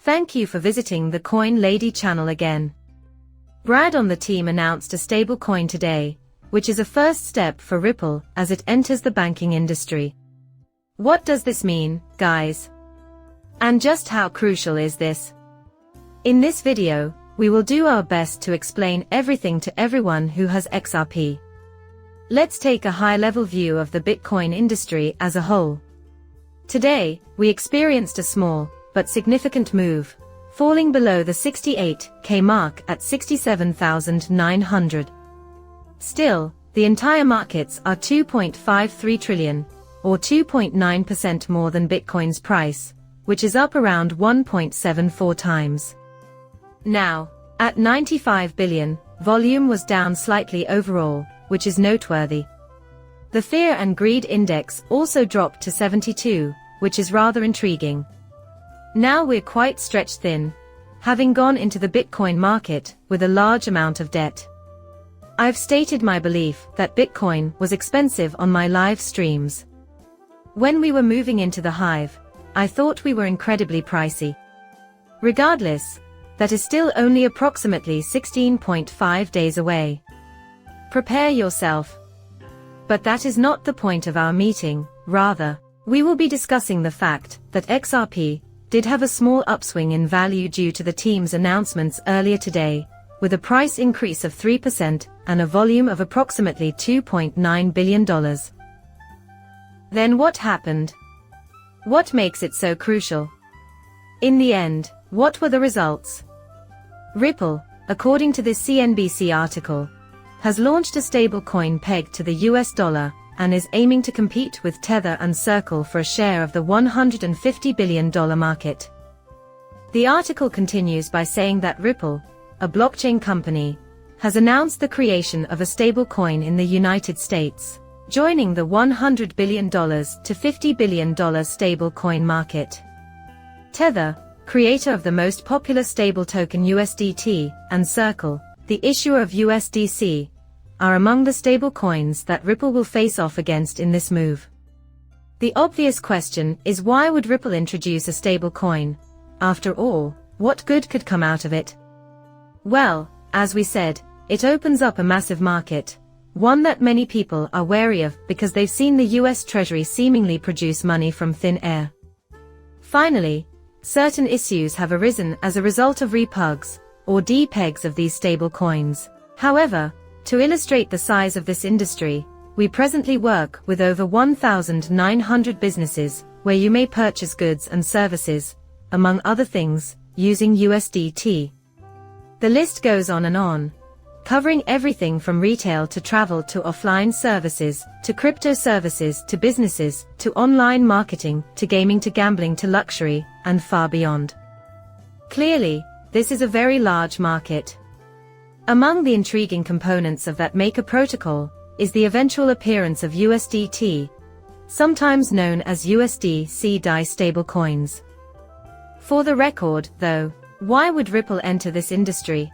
Thank you for visiting the Coin Lady channel again. Brad on the team announced a stablecoin today, which is a first step for Ripple as it enters the banking industry. What does this mean, guys? And just how crucial is this? In this video, we will do our best to explain everything to everyone who has XRP. Let's take a high-level view of the Bitcoin industry as a whole. Today, we experienced a small, but significant move, falling below the 68K mark at 67,900. Still, the entire markets are 2.53 trillion, or 2.9% more than Bitcoin's price, which is up around 1.74 times. Now, at 95 billion, volume was down slightly overall, which is noteworthy. The Fear and Greed Index also dropped to 72, which is rather intriguing. Now we're quite stretched thin, having gone into the Bitcoin market with a large amount of debt. I've stated my belief that Bitcoin was expensive on my live streams. When we were moving into the hive, I thought we were incredibly pricey. Regardless, that is still only approximately 16.5 days away. Prepare yourself. But that is not the point of our meeting, rather, we will be discussing the fact that XRP did have a small upswing in value due to the team's announcements earlier today, with a price increase of 3% and a volume of approximately $2.9 billion. Then what happened? What makes it so crucial? In the end, what were the results? Ripple, according to this CNBC article, has launched a stablecoin pegged to the US dollar and is aiming to compete with Tether and Circle for a share of the $150 billion market. The article continues by saying that Ripple, a blockchain company, has announced the creation of a stablecoin in the United States, joining the $100 billion to $50 billion stablecoin market. Tether, creator of the most popular stable token USDT, and Circle, the issuer of USDC, are among the stablecoins that Ripple will face off against in this move. The obvious question is, why would Ripple introduce a stablecoin? After all, what good could come out of it? Well, as we said, it opens up a massive market, one that many people are wary of because they've seen the US Treasury seemingly produce money from thin air. Finally, certain issues have arisen as a result of repugs, or depegs of these stablecoins. However, to illustrate the size of this industry, we presently work with over 1,900 businesses, where you may purchase goods and services, among other things, using USDT. The list goes on and on, covering everything from retail to travel to offline services, to crypto services to businesses, to online marketing, to gaming to gambling to luxury, and far beyond. Clearly, this is a very large market. Among the intriguing components of that Maker protocol is the eventual appearance of USDT, sometimes known as USDC DAI stablecoins. For the record, though, why would Ripple enter this industry?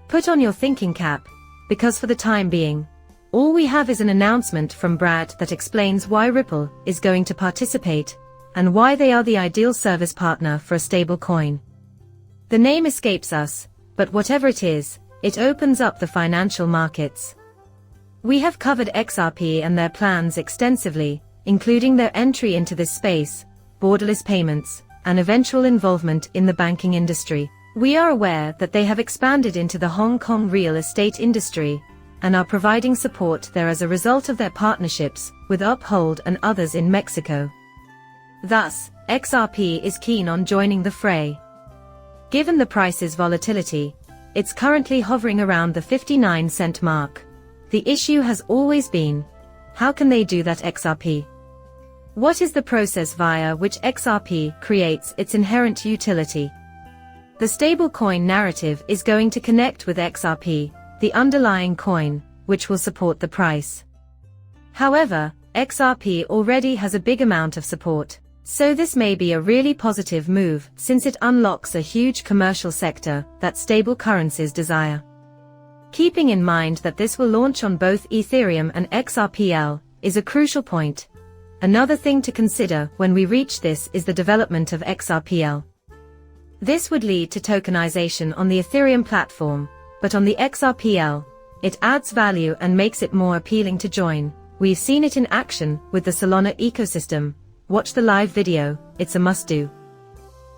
Put on your thinking cap, because for the time being, all we have is an announcement from Brad that explains why Ripple is going to participate, and why they are the ideal service partner for a stablecoin. The name escapes us, but whatever it is, it opens up the financial markets. We have covered XRP and their plans extensively, including their entry into this space, borderless payments, and eventual involvement in the banking industry. We are aware that they have expanded into the Hong Kong real estate industry, and are providing support there as a result of their partnerships with Uphold and others in Mexico. Thus, XRP is keen on joining the fray. Given the price's volatility, it's currently hovering around the 59-cent mark. The issue has always been, how can they do that XRP? What is the process via which XRP creates its inherent utility? The stablecoin narrative is going to connect with XRP, the underlying coin, which will support the price. However, XRP already has a big amount of support. So this may be a really positive move since it unlocks a huge commercial sector that stable currencies desire. Keeping in mind that this will launch on both Ethereum and XRPL is a crucial point. Another thing to consider when we reach this is the development of XRPL. This would lead to tokenization on the Ethereum platform, but on the XRPL, it adds value and makes it more appealing to join. We've seen it in action with the Solana ecosystem. Watch the live video, it's a must-do.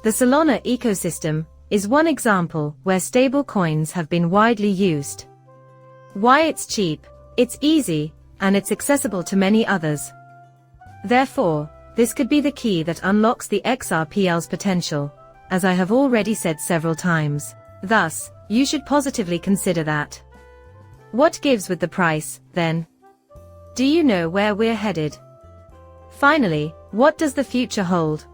The Solana ecosystem is one example where stable coins have been widely used. Why it's cheap, it's easy, and it's accessible to many others. Therefore, this could be the key that unlocks the XRPL's potential, as I have already said several times. Thus, you should positively consider that. What gives with the price, then? Do you know where we're headed? Finally, what does the future hold?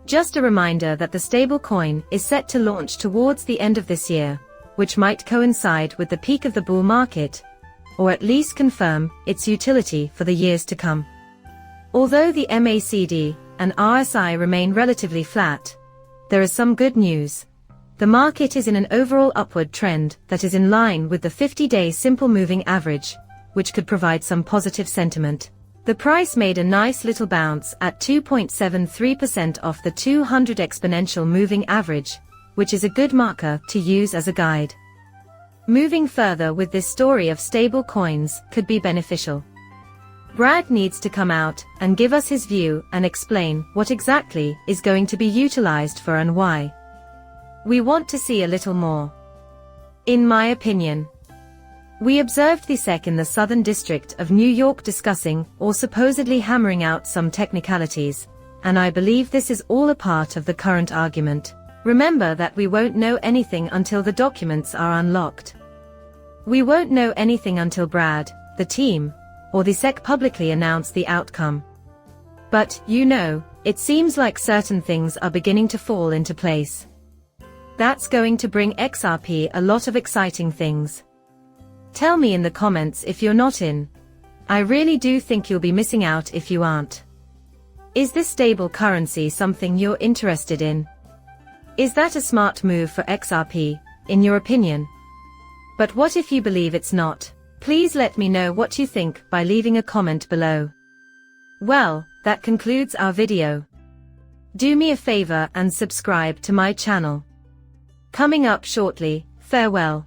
Just a reminder that the stablecoin is set to launch towards the end of this year, which might coincide with the peak of the bull market, or at least confirm its utility for the years to come. Although the MACD and RSI remain relatively flat, there is some good news. The market is in an overall upward trend that is in line with the 50-day simple moving average, which could provide some positive sentiment. The price made a nice little bounce at 2.73% off the 200 exponential moving average, which is a good marker to use as a guide. Moving further with this story of stable coins could be beneficial. Brad needs to come out and give us his view and explain what exactly is going to be utilized for and why. We want to see a little more. In my opinion, we observed the SEC in the Southern District of New York discussing or supposedly hammering out some technicalities, and I believe this is all a part of the current argument. Remember that we won't know anything until the documents are unlocked. We won't know anything until Brad, the team, or the SEC publicly announce the outcome. But, it seems like certain things are beginning to fall into place. That's going to bring XRP a lot of exciting things. Tell me in the comments if you're not in. I really do think you'll be missing out if you aren't. Is this stable currency something you're interested in? Is that a smart move for XRP, in your opinion? But what if you believe it's not? Please let me know what you think by leaving a comment below. Well, that concludes our video. Do me a favor and subscribe to my channel. Coming up shortly, farewell.